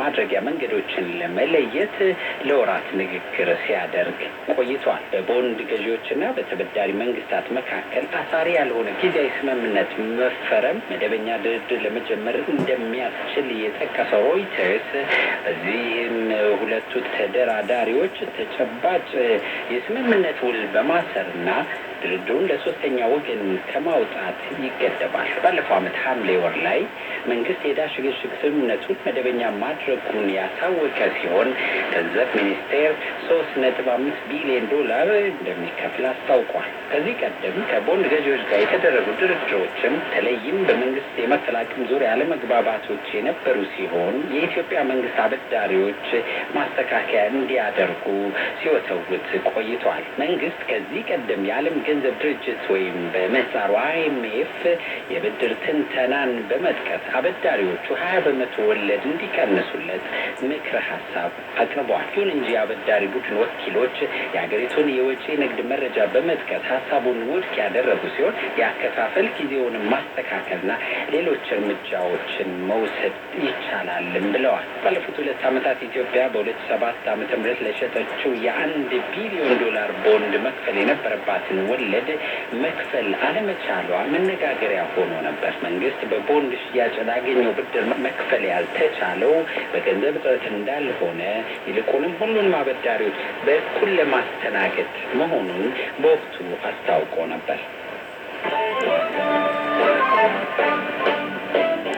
ማድረጊያ መንገዶችን ለመለየት ለወራት ንግግር ሲያደርግ ቆይቷል። በቦንድ ገዢዎችና በተበዳሪ መንግስታት መካከል አሳሪ ያልሆነ ጊዜያዊ ስምምነት መፈረም መደበኛ ድርድር ለመጀመር እንደሚያስችል የጠቀሰው ሮይተርስ በዚህም ሁለቱ ተደራዳሪዎች ተጨባጭ የስምምነት ውል በማሰርና ድርድሩን ለሶስተኛ ወገን ከማውጣት ይገደባል። ባለፈው ዓመት ሐምሌ ወር ላይ መንግስት የዕዳ ሽግሽግ ስምምነቱን መደበኛ ማድረጉን ያሳወቀ ሲሆን ገንዘብ ሚኒስቴር $3.5 ቢሊዮን እንደሚከፍል አስታውቋል። ከዚህ ቀደም ከቦንድ ገዢዎች ጋር የተደረጉ ድርድሮችም በተለይም በመንግስት የመክፈል አቅም ዙሪያ አለመግባባቶች የነበሩ ሲሆን የኢትዮጵያ መንግስት አበዳሪዎች ማስተካከያ እንዲያደርጉ ሲወተውት ቆይቷል። መንግስት ከዚህ ቀደም የዓለም ገንዘብ ድርጅት ወይም በምህጻሩ IMF የብድር ትንተናን በመጥቀስ አበዳሪዎቹ 20% ወለድ እንዲቀንሱለት ምክረ ሀሳብ አቅርበዋል። ይሁን እንጂ አበዳሪ ቡድን ወኪሎች የሀገሪቱን የወጪ ንግድ መረጃ በመጥቀስ ሀሳቡን ውድቅ ያደረጉ ሲሆን የአከፋፈል ጊዜውን ማስተካከልና ሌሎች እርምጃዎችን መውሰድ ይቻላልም ብለዋል። ባለፉት 2 ዓመታት ኢትዮጵያ በ2007 ዓ.ም ለሸጠችው $1 ቢሊዮን ቦንድ መክፈል የነበረባትን ወለድ መክፈል አለመቻሏ መነጋገሪያ ሆኖ ነበር። መንግስት በቦንድ ሽያጭ ላገኘው ብድር መክፈል ያልተቻለው በገንዘብ እጥረት እንዳልሆነ ይልቁንም ሁሉንም አበዳሪዎች በእኩል ለማስተናገድ መሆኑን በወቅቱ አስታውቆ ነበር።